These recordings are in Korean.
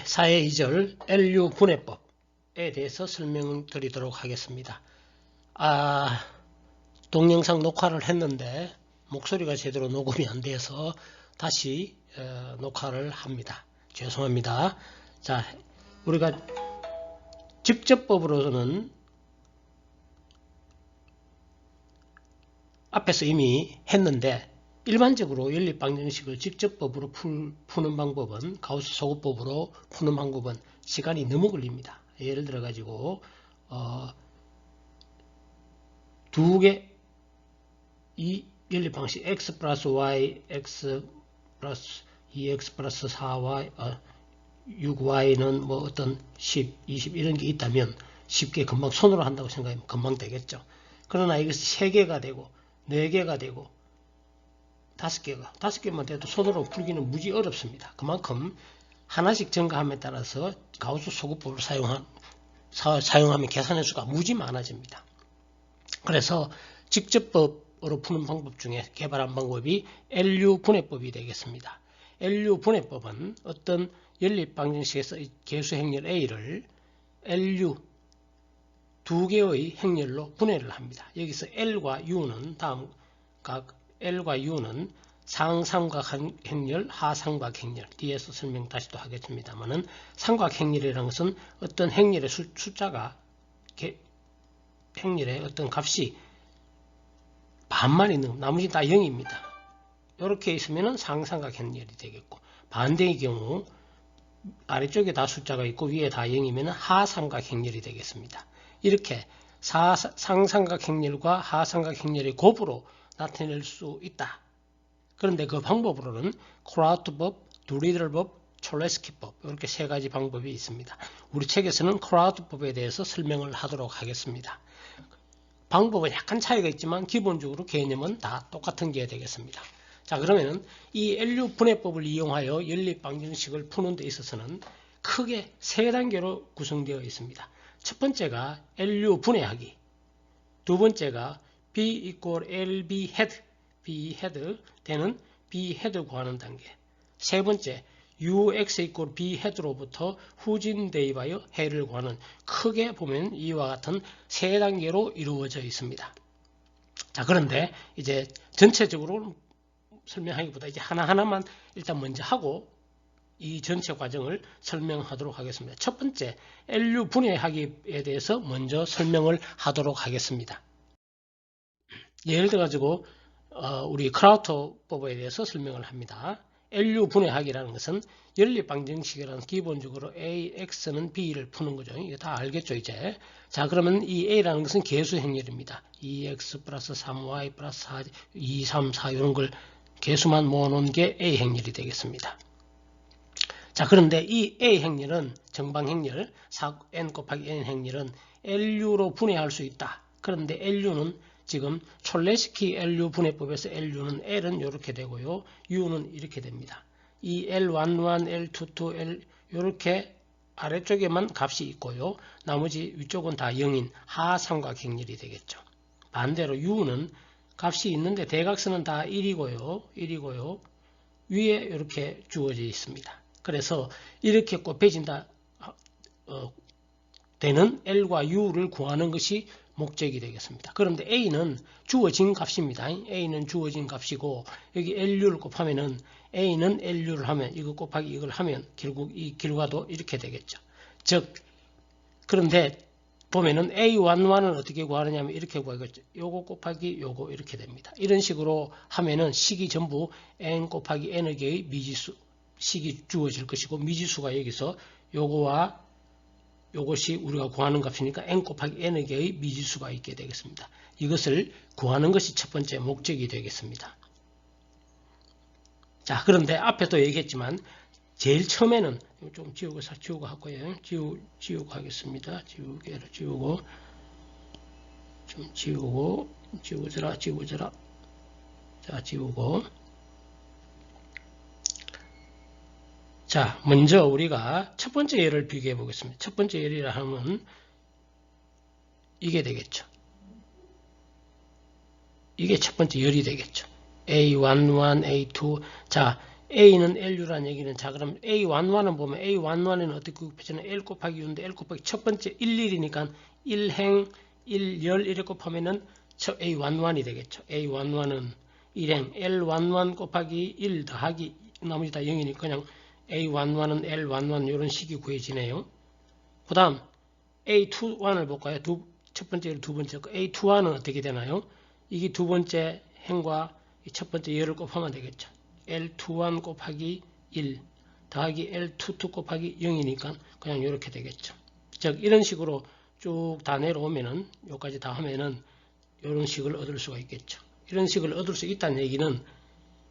사의 2절 LU 분해법에 대해서 설명드리도록 하겠습니다. 동영상 녹화를 했는데 목소리가 제대로 녹음이 안 돼서 다시 녹화를 합니다. 죄송합니다. 자, 우리가 직접법으로는 앞에서 이미 했는데 일반적으로 연립방정식을 직접법으로 푸는 방법은 가우스 소급법으로 푸는 방법은 시간이 너무 걸립니다. 예를 들어 가지고 두 개 이 연립방식 x 플러스 y x 플러스 2x 플러스 4y 6y는 뭐 어떤 10, 20 이런 게 있다면 쉽게 금방 손으로 한다고 생각하면 금방 되겠죠. 그러나 이것이 3개가 되고 4개가 되고 5개만 돼도 손으로 풀기는 무지 어렵습니다. 그만큼 하나씩 증가함에 따라서 가우스 소급법을 사용하면 계산의 수가 무지 많아집니다. 그래서 직접법으로 푸는 방법 중에 개발한 방법이 LU 분해법이 되겠습니다. LU 분해법은 어떤 연립방정식에서 계수 행렬 A를 LU 두 개의 행렬로 분해를 합니다. 여기서 L과 U는 L과 U는 상삼각 행렬, 하삼각 행렬, 뒤에서 설명 다시 또 하겠습니다만은 삼각 행렬이라는 것은 어떤 행렬의 숫자가 행렬의 어떤 값이 반만 있는 나머지 다 0입니다. 이렇게 있으면은 상삼각 행렬이 되겠고 반대의 경우 아래쪽에 다 숫자가 있고 위에 다 0이면 하삼각 행렬이 되겠습니다. 이렇게 상삼각 행렬과 하삼각 행렬의 곱으로 나타낼 수 있다. 그런데 그 방법으로는 크라우트법, 두리들법, 촐레스키법 이렇게 세 가지 방법이 있습니다. 우리 책에서는 크라우트법에 대해서 설명을 하도록 하겠습니다. 방법은 약간 차이가 있지만 기본적으로 개념은 다 똑같은 게 되겠습니다. 자, 그러면 이 LU 분해법을 이용하여 연립방정식을 푸는 데 있어서는 크게 세 단계로 구성되어 있습니다. 첫 번째가 LU 분해하기, 두 번째가 B equal LB head, B head 되는 B head 구하는 단계, 세 번째 UX equal B head로부터 후진 대입하여 해를 구하는 크게 보면 이와 같은 세 단계로 이루어져 있습니다. 자, 그런데 이제 전체적으로 설명하기보다 이제 하나하나만 일단 먼저 하고 이 전체 과정을 설명하도록 하겠습니다. 첫 번째 LU 분해하기에 대해서 먼저 설명을 하도록 하겠습니다. 예를 들어 가지고 우리 크라우트법에 대해서 설명을 합니다. LU 분해하기라는 것은 연립방정식이라는 기본적으로 A, X는 B를 푸는 거죠. 이거 다 알겠죠, 이제. 자, 그러면 이 A라는 것은 계수 행렬입니다. 2X 플러스 3Y 플러스 4, 2, 3, 4 이런 걸 계수만 모아놓은 게 A 행렬이 되겠습니다. 자, 그런데 이 A 행렬은 정방 행렬, N 곱하기 N 행렬은 LU로 분해할 수 있다. 그런데 LU는 지금 촐레스키 LU 분해법에서 LU는 L은 이렇게 되고요. U는 이렇게 됩니다. 이 L11, L22, L 이렇게 아래쪽에만 값이 있고요. 나머지 위쪽은 다 0인 하삼각 행렬이 되겠죠. 반대로 U는 값이 있는데 대각선은 다 1이고요. 위에 이렇게 주어져 있습니다. 그래서 이렇게 곱해진다 되는 L과 U를 구하는 것이 목적이 되겠습니다. 그런데 A는 주어진 값입니다. A는 주어진 값이고 여기 LU를 곱하면은 A는 LU를 하면 이거 곱하기 이걸 하면 결국 이 결과도 이렇게 되겠죠. 즉 그런데 보면은 A11은 어떻게 구하느냐면 이렇게 구하겠죠. 요거 곱하기 요거 이렇게 됩니다. 이런 식으로 하면은 식이 전부 N 곱하기 N의 개의 미지수 식이 주어질 것이고 미지수가 여기서 요거와 요것이 우리가 구하는 값이니까 n 곱하기 n의 개의 미지수가 있게 되겠습니다. 이것을 구하는 것이 첫 번째 목적이 되겠습니다. 자, 그런데 앞에도 얘기했지만 제일 처음에는 좀 지우고 하고요. 지우고 하겠습니다. 지우고 좀 지우져라. 자, 지우고. 자, 먼저 우리가 첫 번째 예를 비교해 보겠습니다. 첫 번째 예를 하면 이게 되겠죠. 이게 첫 번째 열이 되겠죠. A11, A2. 자, A는 LU라는 얘기는, 자, 그럼 A11은 보면 A11은 어떻게 곱해지는 L 곱하기 U인데 L 곱하기 첫 번째 11이니까 1행 1열 이렇게 곱하면은 A11이 되겠죠. A11은 1행 L11 곱하기 1 더하기 나머지 다 0이니까 그냥 A11은 L11 이런 식이 구해지네요. 그 다음 A21을 볼까요? 첫 번째, 두 번째 거. A21은 어떻게 되나요? 이게 두 번째 행과 첫 번째 열을 곱하면 되겠죠. L21 곱하기 1 더하기 L22 곱하기 0이니까 그냥 이렇게 되겠죠. 즉 이런 식으로 쭉 다 내려오면은 여기까지 다 하면은 이런 식을 얻을 수가 있겠죠. 이런 식을 얻을 수 있다는 얘기는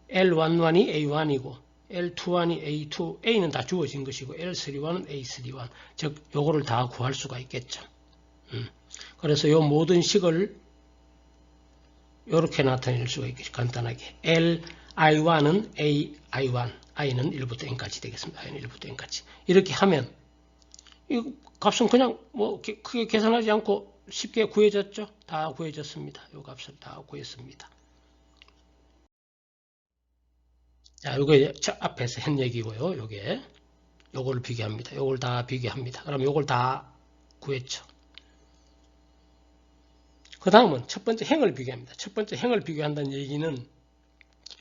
L11이 A1이고 L21이 A2, A는 다 주어진 것이고 L31은 A31, 즉 요거를 다 구할 수가 있겠죠. 그래서 요 모든 식을 이렇게 나타낼 수가 있겠죠. 간단하게 Li1은 AI1, i는 1부터 n까지 되겠습니다. i는 1부터 n까지. 이렇게 하면 이 값은 그냥 뭐 크게 계산하지 않고 쉽게 구해졌죠. 다 구해졌습니다. 이 값을 다 구했습니다. 자, 요게 앞에서 한 얘기고요. 요거를 비교합니다. 요걸 다 비교합니다. 그럼 요걸 다 구했죠. 그 다음은 첫 번째 행을 비교합니다. 첫 번째 행을 비교한다는 얘기는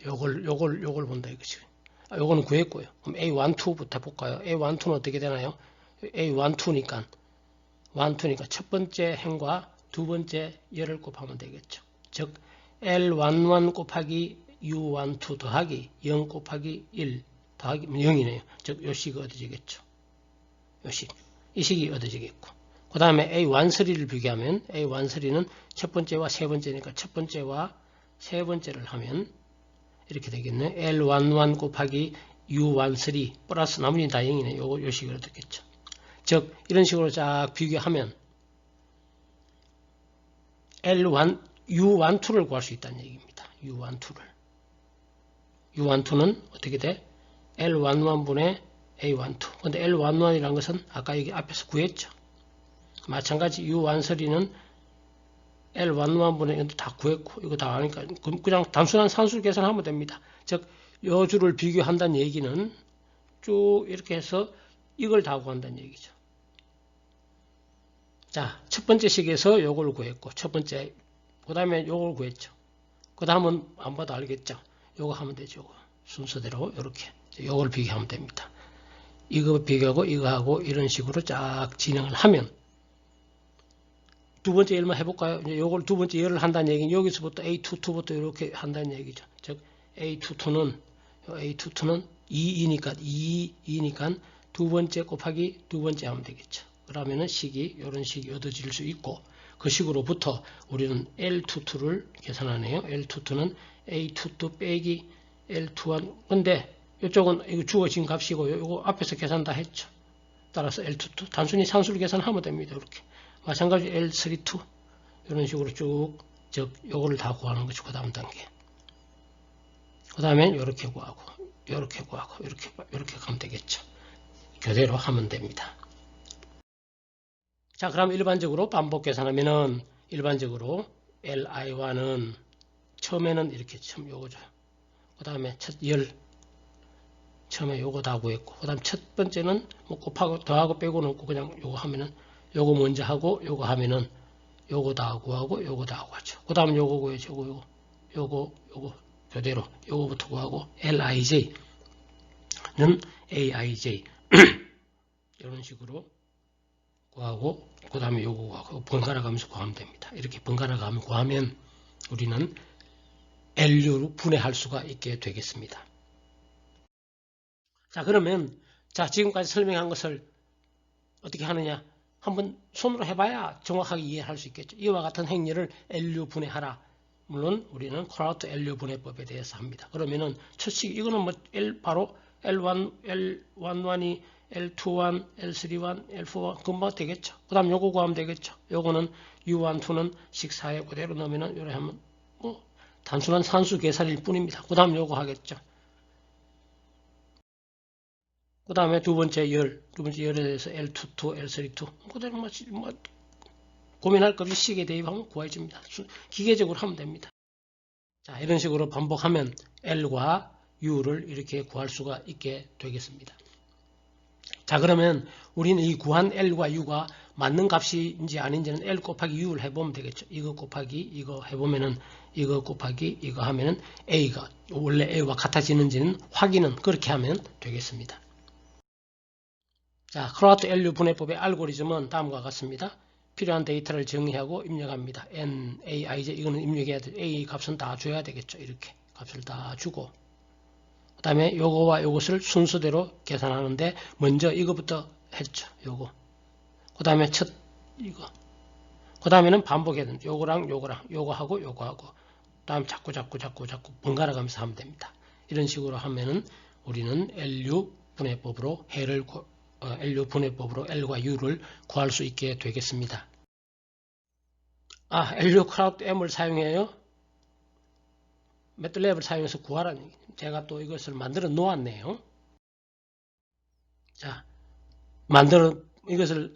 요걸 본다 이거죠. 요거는 구했고요. 그럼 A1, 2부터 볼까요? A1, 2는 어떻게 되나요? A1, 2니까 첫 번째 행과 두 번째 열을 곱하면 되겠죠. 즉 L11 곱하기 U12 더하기 0 곱하기 1 더하기 0이네요. 즉 요 식이 얻어지겠죠. 요 식. 이 식이 얻어지겠고. 그 다음에 A13를 비교하면 A13는 첫 번째와 세 번째니까 첫 번째와 세 번째를 하면 이렇게 되겠네요. L11 곱하기 U13 플러스 나머지는 다 0이네. 요 식을 얻었겠죠. 즉 이런 식으로 쫙 비교하면 U12를 구할 수 있다는 얘기입니다. U12는 어떻게 돼? L11분의 A12. 근데 L11이라는 것은 아까 여기 앞에서 구했죠. 마찬가지 U13는 L11분의 이것도 다 구했고 이거 다 하니까 그냥 단순한 산술 계산하면 됩니다. 즉 요 줄을 비교한다는 얘기는 쭉 이렇게 해서 이걸 다 구한다는 얘기죠. 자, 첫 번째 식에서 요걸 구했고 첫 번째 그 다음에 요걸 구했죠. 그 다음은 안 봐도 알겠죠. 요거 하면 되죠. 요거. 순서대로 이렇게 요걸 비교하면 됩니다. 이거 비교하고 이거 하고 이런 식으로 쫙 진행을 하면 두 번째 열만 해볼까요? 이제 요걸 두 번째 열을 한다는 얘기는 여기서부터 A22부터 이렇게 한다는 얘기죠. 즉 A22는 2니까 두 번째 곱하기 두 번째 하면 되겠죠. 그러면은 식이 이런 식이 얻어질 수 있고 그 식으로부터 우리는 L22를 계산하네요. L22는 A22 빼기 L21 근데 이쪽은 이거 주어진 값이고요. 이거 앞에서 계산 다 했죠. 따라서 L22 단순히 산수를 계산하면 됩니다. 이렇게 마찬가지로 L32 이런 식으로 쭉 즉 요거를 다 구하는 것이 그 다음 단계. 그 다음에 이렇게 구하고 이렇게 구하고 이렇게 가면 되겠죠. 그대로 하면 됩니다. 자, 그럼 일반적으로 반복 계산하면은 일반적으로 Li1은 처음에는 이렇게 처음 요거죠. 그 다음에 첫 열 처음에 요거 다 구했고 그 다음 첫 번째는 뭐 곱하고 더하고 빼고는 없고 그냥 요거 하면은 요거 먼저 하고 요거 하면은 요거 다 구하고 요거 다 구하죠. 그 다음 요거 구해죠. 요거 그대로 요거부터 구하고 Lij는 Aij 이런 식으로 구하고 그 다음에 요거 구하고 번갈아 가면서 구하면 됩니다. 이렇게 번갈아 가면 구하면 우리는 LU로 분해할 수가 있게 되겠습니다. 자, 그러면 자 지금까지 설명한 것을 어떻게 하느냐 한번 손으로 해봐야 정확하게 이해할 수 있겠죠. 이와 같은 행렬을 LU 분해하라. 물론 우리는 코나우트 LU 분해법에 대해서 합니다. 그러면은 첫식 이거는 뭐 바로 L1, L11이 L21, L31, L41 금방 되겠죠. 그 다음 요거 구하면 되겠죠. 요거는 U1, 2는 식사에 그대로 넣으면은 요래 하면 뭐 단순한 산수 계산일 뿐입니다. 그 다음 요거 하겠죠. 그 다음에 두 번째 열에 대해서 L22, L32 그대로 뭐 고민할 것 없이 식에 대입하면 구해집니다. 기계적으로 하면 됩니다. 자, 이런 식으로 반복하면 L과 U를 이렇게 구할 수가 있게 되겠습니다. 자, 그러면 우리는 이 구한 L과 U가 맞는 값인지 아닌지는 L 곱하기 U를 해보면 되겠죠. 이거 곱하기 이거 해보면은 이거 곱하기 이거 하면은 A가 원래 A와 같아지는지는 확인은 그렇게 하면 되겠습니다. 자, 크로아트 LU 분해법의 알고리즘은 다음과 같습니다. 필요한 데이터를 정의하고 입력합니다. N, A, I, J 이거는 입력해야 돼. A 값은 다 줘야 되겠죠. 이렇게 값을 다 주고 그 다음에 요거와 요것을 순서대로 계산하는데 먼저 이거부터 했죠. 요거 그 다음에 첫 이거 그 다음에는 반복해야 됩니다. 요거랑 요거 하고 요거 하고 그 다음 자꾸 번갈아 가면서 하면 됩니다. 이런 식으로 하면은 우리는 LU 분해법으로 LU 분해법으로 L과 U를 구할 수 있게 되겠습니다. LU 크라우드 M을 사용해요. 매트랩을 사용해서 구하라는 얘기죠. 제가 또 이것을 만들어 놓았네요. 자, 이것을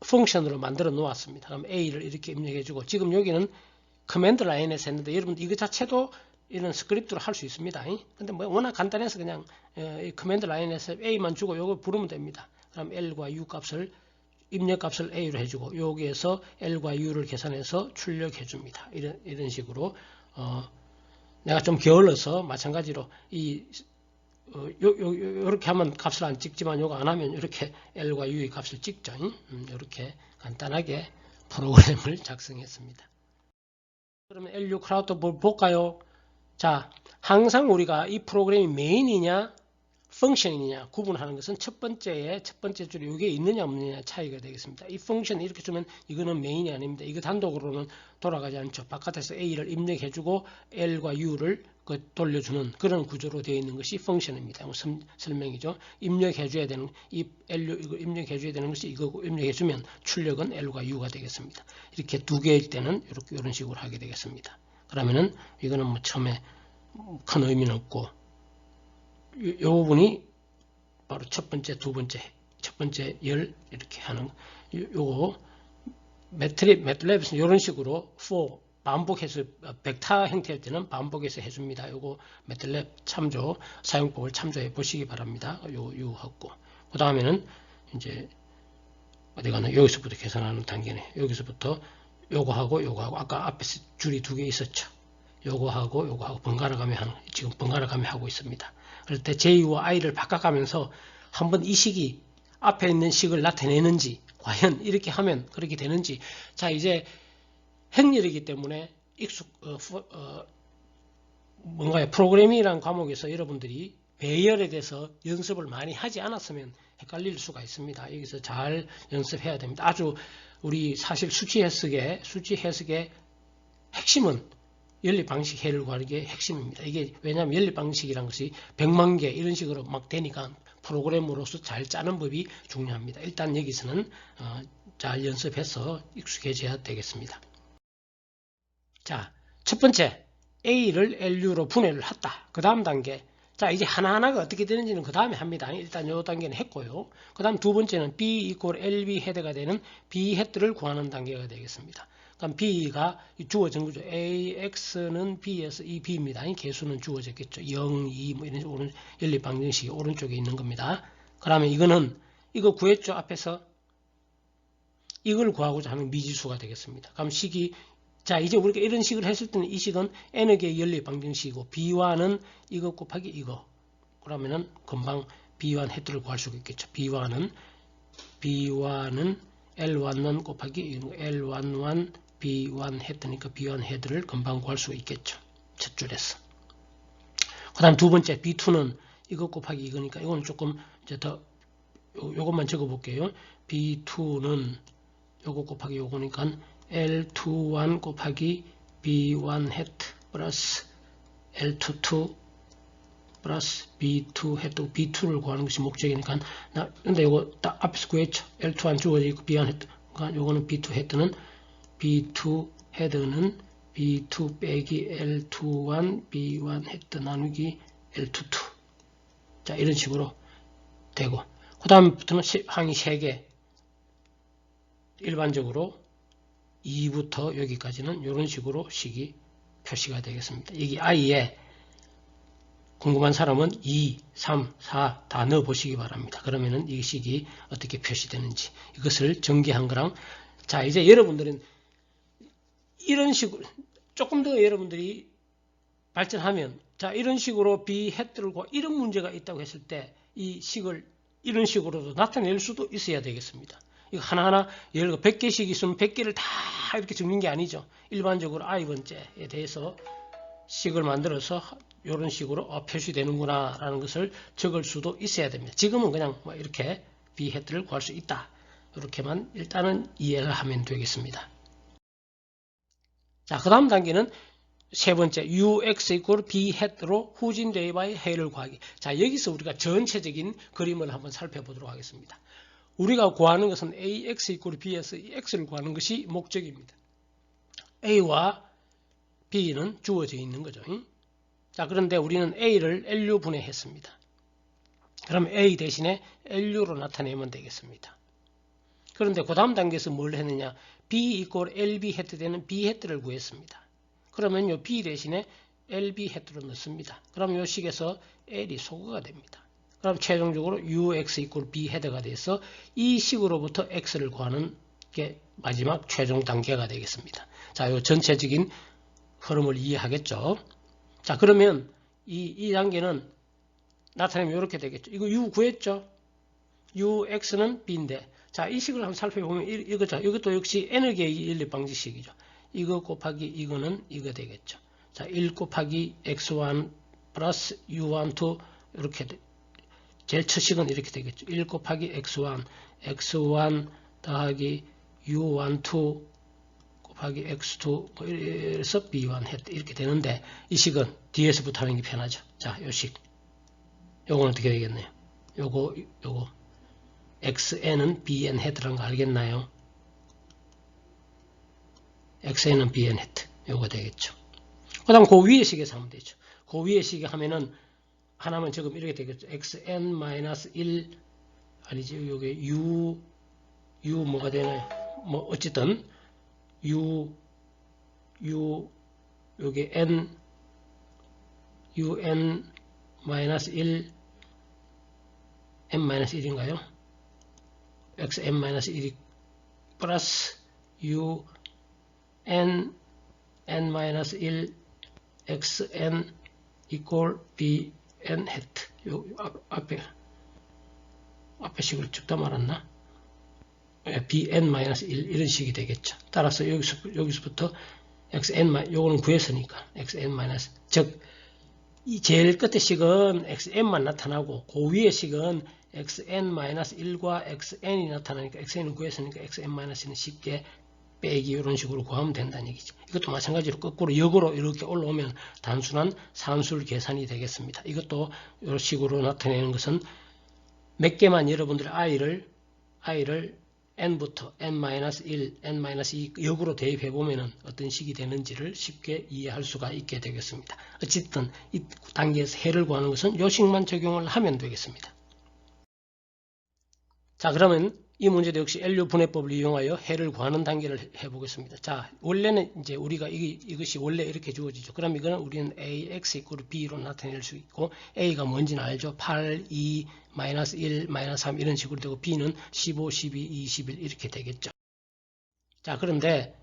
펑션으로 만들어 놓았습니다. 그럼 A를 이렇게 입력해주고 지금 여기는 커맨드 라인에서 했는데 여러분 이거 자체도 이런 스크립트로 할 수 있습니다. 근데 뭐 워낙 간단해서 그냥 이 커맨드 라인에서 A만 주고 요거 부르면 됩니다. 그럼 L과 U 값을 입력 값을 A로 해주고 여기에서 L과 U를 계산해서 출력해 줍니다. 이런 식으로 내가 좀 게을러서 마찬가지로 이렇게 하면 값을 안 찍지만 요거 안 하면 이렇게 L과 U의 값을 찍죠. 이렇게 간단하게 프로그램을 작성했습니다. 그러면 LU 크라우드 볼까요? 자, 항상 우리가 이 프로그램이 메인이냐 펑션이냐 구분하는 것은 첫 번째 줄에 이게 있느냐 없느냐 차이가 되겠습니다. 이 펑션 이렇게 주면 이거는 메인이 아닙니다. 이거 단독으로는 돌아가지 않죠. 바깥에서 A를 입력해주고 L과 U를 돌려주는 그런 구조로 되어 있는 것이 펑션입니다. 설명이죠. 입력해줘야 되는 이 LU 이거 입력해줘야 되는 것이 이거고 입력해주면 출력은 L과 U가 되겠습니다. 이렇게 두 개일 때는 이런 식으로 하게 되겠습니다. 그러면은 이거는 뭐 처음에 큰 의미는 없고. 이 부분이 바로 첫 번째, 두 번째, 첫 번째 열 이렇게 하는 요거 매트랩에서 이런 식으로 for 반복해서 벡터 형태일 때는 반복해서 해줍니다. 요거 매트랩 참조 사용법을 참조해 보시기 바랍니다. 요 하고 그 다음에는 이제 어디 가나 여기서부터 계산하는 단계네. 여기서부터 요거하고 아까 앞에 줄이 두 개 있었죠. 요거하고 번갈아 가며 지금 번갈아 가며 하고 있습니다. 그럴 때 J와 I를 바꿔가면서 한번 이 식이 앞에 있는 식을 나타내는지 과연 이렇게 하면 그렇게 되는지 자 이제 행렬이기 때문에 뭔가요 프로그래밍이라는 과목에서 여러분들이 배열에 대해서 연습을 많이 하지 않았으면 헷갈릴 수가 있습니다. 여기서 잘 연습해야 됩니다. 아주 우리 사실 수치 해석의 핵심은 연립방식 해를 구하는 게 핵심입니다. 이게 왜냐하면 연립방식이란 것이 100만 개 이런 식으로 막 되니까 프로그램으로서 잘 짜는 법이 중요합니다. 일단 여기서는 잘 연습해서 익숙해져야 되겠습니다. 자, 첫 번째 A를 LU로 분해를 했다. 그 다음 단계 자 이제 하나하나가 어떻게 되는지는 그 다음에 합니다. 일단 이 단계는 했고요. 그 다음 두 번째는 B 이퀄 LB 헤드가 되는 B 헤드를 구하는 단계가 되겠습니다. 그럼 B가 주어진 거죠. AX는 B에서 이 B입니다. 개수는 주어졌겠죠. 0, 2 뭐 이런 연립방정식이 오른쪽에 있는 겁니다. 그러면 이거 구했죠. 앞에서 이걸 구하고자 하는 미지수가 되겠습니다. 그럼 식이 자 이제 우리가 이런 식을 했을 때는 이 식은 n의 개의 연립방정식이고 B1은 이거 곱하기 이거 그러면은 금방 B1 헤드를 구할 수가 있겠죠. B1은 L11 곱하기 L11 B1 헤드니까 B1 헤드를 금방 구할 수 있겠죠. 첫 줄에서. 그 다음 두 번째 B2는 이거 곱하기 이거니까 이거는 조금 이제 더 요것만 적어 볼게요. B2는 요거 곱하기 요거니까 L21 곱하기 B1 헤드 플러스 L22 플러스 B2 헤드 B2를 구하는 것이 목적이니까 근데 요거 딱 앞에서 구했죠. L21 주어지고 B1 헤드 그러니까 요거는 B2 헤드는 B2 빼기 L21 B1 헤드 나누기 L22 자 이런 식으로 되고 그 다음부터는 항이 3개 일반적으로 2부터 여기까지는 이런 식으로 식이 표시가 되겠습니다. 여기 I에 궁금한 사람은 2, 3, 4 다 넣어 보시기 바랍니다. 그러면은 이 식이 어떻게 표시되는지 이것을 전개한 거랑 자 이제 여러분들은 이런 식으로 조금 더 여러분들이 발전하면 자 이런 식으로 비헷들을 이런 문제가 있다고 했을 때 이 식을 이런 식으로도 나타낼 수도 있어야 되겠습니다. 이거 하나하나 예를 들어 100개씩 있으면 100개를 다 이렇게 적는 게 아니죠. 일반적으로 i번째에 대해서 식을 만들어서 이런 식으로 표시되는구나 라는 것을 적을 수도 있어야 됩니다. 지금은 그냥 뭐 이렇게 비헷들을 구할 수 있다. 이렇게만 일단은 이해를 하면 되겠습니다. 자, 그 다음 단계는 세 번째 ux 이퀄 b헷로 후진 대입의 해를 구하기. 자, 여기서 우리가 전체적인 그림을 한번 살펴보도록 하겠습니다. 우리가 구하는 것은 ax 이퀄 b에서 x를 구하는 것이 목적입니다. a와 b는 주어져 있는 거죠. 자, 그런데 우리는 a를 lu 분해했습니다. 그럼 a 대신에 lu로 나타내면 되겠습니다. 그런데 그 다음 단계에서 뭘 했느냐? b 이퀄 lb 헤트 되는 b 헤트를 구했습니다. 그러면 요 b 대신에 lb 헤트로 넣습니다. 그럼 요 식에서 l이 소거가 됩니다. 그럼 최종적으로 ux 이퀄 b 헤드가 돼서 이 식으로부터 x를 구하는 게 마지막 최종 단계가 되겠습니다. 자, 요 전체적인 흐름을 이해하겠죠? 자, 그러면 이 단계는 나타내면 이렇게 되겠죠. 이거 u 구했죠? ux는 b인데, 자, 이 식을 한번 살펴보면 이거죠. 이것도 역시 n의 계획이 연립 방지식이죠. 이거 곱하기 이거는 이거 되겠죠. 자, 1 곱하기 x1 플러스 u12 이렇게 제일 첫 식은 이렇게 되겠죠. 1 곱하기 x1 더하기 u12 곱하기 x2 뭐 이래서 b1 했 이렇게 되는데 이 식은 뒤에서부터 하는 게 편하죠. 자, 요 식. 요거는 어떻게 되겠네요? 요거 xn은 bn 헤드라는 거 알겠나요? xn은 bn 헤드. 요거 되겠죠. 그 다음 그 위에 식에서 하면 되죠. 그 위에 식에 하면은 하나만 적으면 이렇게 되겠죠. xn-1 아니지 요게 u 뭐가 되나요? 뭐 어쨌든 요게 un-1 n-1인가요? xn-1이 플러스 n-1 xn 이퀄 bn 헤트. 요 앞에 식을 쭉 다 말았나? bn-1 이런 식이 되겠죠. 따라서 여기서부터 xn 요거는 구했으니까 xn- 즉 이 제일 끝에 식은 xn만 나타나고 그 위에 식은 xn-1과 xn이 나타나니까 xn을 구했으니까 xn-는 쉽게 빼기 이런 식으로 구하면 된다는 얘기죠. 이것도 마찬가지로 거꾸로 역으로 이렇게 올라오면 단순한 산술 계산이 되겠습니다. 이것도 이런 식으로 나타내는 것은 몇 개만 여러분들 i를 n부터 n-1, n-2 역으로 대입해 보면 어떤 식이 되는지를 쉽게 이해할 수가 있게 되겠습니다. 어쨌든 이 단계에서 해를 구하는 것은 요 식만 적용을 하면 되겠습니다. 자, 그러면 이 문제도 역시 LU 분해법을 이용하여 해를 구하는 단계를 해보겠습니다. 자, 원래는 이제 우리가 이것이 원래 이렇게 주어지죠. 그럼 이거는 우리는 AX 이퀄 B로 나타낼 수 있고 A가 뭔지는 알죠. 8, 2, 마이너스 1, 마이너스 3 이런 식으로 되고 B는 15, 12, 21 이렇게 되겠죠. 자, 그런데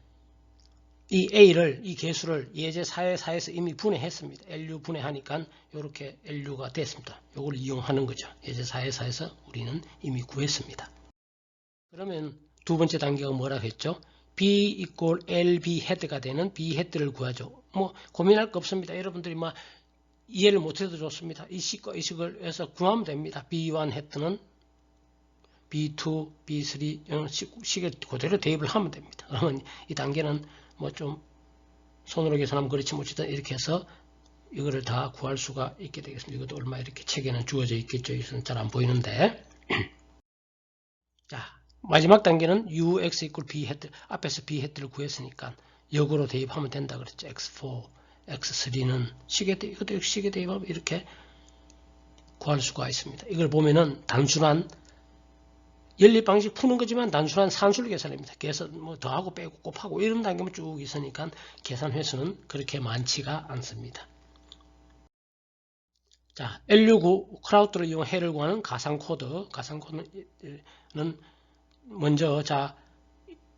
이 A를, 이 개수를 예제 4에 이미 분해했습니다. LU 분해하니까 이렇게 LU가 됐습니다. 이걸 이용하는 거죠. 예제 4에서 우리는 이미 구했습니다. 그러면 두 번째 단계가 뭐라고 했죠? B 이퀄 LB 헤드가 되는 B 헤드를 구하죠. 뭐 고민할 거 없습니다. 여러분들이 막 이해를 못해도 좋습니다. 이 식과 이 식을 해서 구하면 됩니다. B1 헤드는 B2, B3 이런 식에 그대로 대입을 하면 됩니다. 그러면 이 단계는 뭐 좀 손으로 계산하면 그렇지 못하다 이렇게 해서 이거를 다 구할 수가 있게 되겠습니다. 이것도 얼마 이렇게 책에는 주어져 있겠죠. 이것은 잘 안 보이는데. 자, 마지막 단계는 ux 이퀄 b 헤드 앞에서 b 헤드를 구했으니까 역으로 대입하면 된다 그랬죠. x4, x3는 이것도 역시 식에 대입하면 이렇게 구할 수가 있습니다. 이걸 보면은 단순한 연립 방식 푸는 거지만 단순한 산술 계산입니다. 계산 뭐 더하고 빼고 곱하고 이런 단계만 쭉 있으니까 계산 횟수는 그렇게 많지가 않습니다. 자, LU 크라우드를 이용 해를 구하는 가상 코드는 먼저 자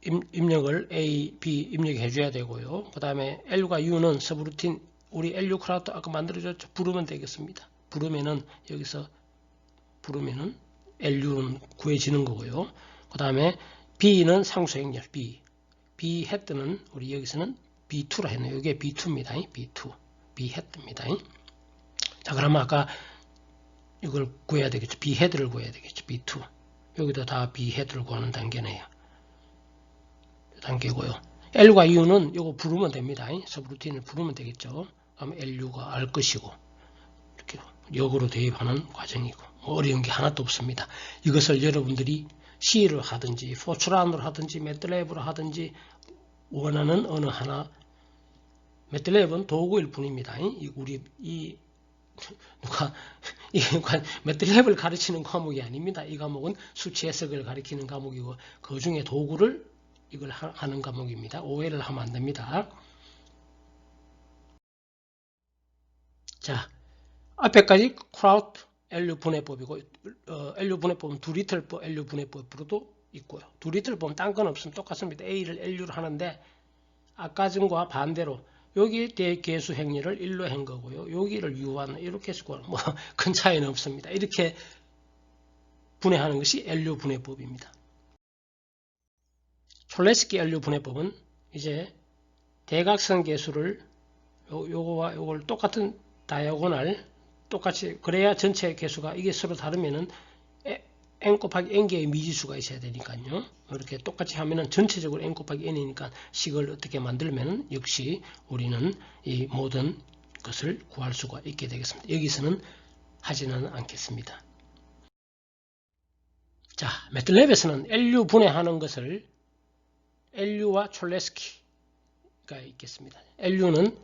입력을 A, B 입력해 줘야 되고요. 그 다음에 L과 U는 서브루틴 우리 LU 크라우드 아까 만들어줬죠. 부르면 되겠습니다. 부르면은 여기서 부르면은 LU는 구해지는 거고요. 그 다음에 B는 상수행렬 B 헤드는 우리 여기서는 B2라 했네요. 이게 B2입니다. B2 B 헤드입니다. 자, 그러면 아까 이걸 구해야 되겠죠. B 헤드를 구해야 되겠죠. B2 여기도 다 B 헤드를 구하는 단계네요. 단계고요. L과 U는 이거 부르면 됩니다. 서브루틴을 부르면 되겠죠. 그럼 LU가 알 것이고 이렇게 역으로 대입하는 과정이고 뭐 어려운 게 하나도 없습니다. 이것을 여러분들이 C를 하든지 포트란으로 하든지 매틀랩으로 하든지 원하는 어느 하나 매틀랩은 도구일 뿐입니다. 누가 매틀랩을 가르치는 과목이 아닙니다. 이 과목은 수치 해석을 가르치는 과목이고 그 중에 도구를 이걸 하는 과목입니다. 오해를 하면 안 됩니다. 자, 앞에까지 크라우드 LU 분해법이고 LU 분해법은 두리틀법 LU 분해법으로도 있고요. 두리틀법은 딴 건 없으면 똑같습니다. A를 LU를 하는데 아까 전과 반대로 여기에 대개수 행렬을 1로 한 거고요. 여기를 U한 이렇게 해서 뭐 큰 차이는 없습니다. 이렇게 분해하는 것이 LU 분해법입니다. 촐레스키 LU 분해법은 이제 대각선 계수를 요거와 요걸 똑같은 다이아고날 똑같이 그래야 전체 계수가 이게 서로 다르면은 n 곱하기 n 개의 미지수가 있어야 되니까요. 이렇게 똑같이 하면은 전체적으로 n 곱하기 n이니까 식을 어떻게 만들면은 역시 우리는 이 모든 것을 구할 수가 있게 되겠습니다. 여기서는 하지는 않겠습니다. 자, 매틀랩에서는 LU 분해하는 것을 LU와 촐레스키가 있겠습니다. LU는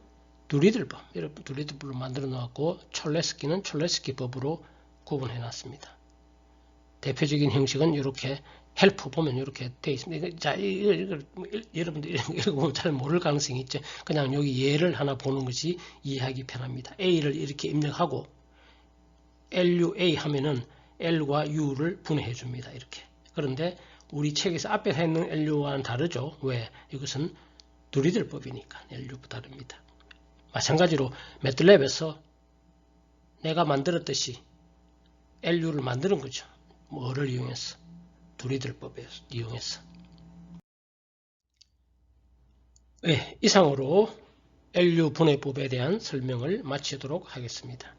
두리들법, 여러분 두리들법으로 만들어 놓았고 촐레스키는 촐레스키 법으로 구분해 놨습니다. 대표적인 형식은 이렇게 헬프 보면 이렇게 되어 있습니다. 자, 여러분들 이거 보면 잘 모를 가능성이 있죠. 그냥 여기 예를 하나 보는 것이 이해하기 편합니다. A를 이렇게 입력하고 LUA 하면은 L과 U를 분해해 줍니다. 이렇게. 그런데 우리 책에서 앞에 있는 LU와는 다르죠. 왜? 이것은 두리들법이니까 LU보다 다릅니다. 마찬가지로 매틀랩에서 내가 만들었듯이 LU를 만드는 거죠. 뭐를 이용해서? 두리들법을 이용해서. 네, 이상으로 LU 분해법에 대한 설명을 마치도록 하겠습니다.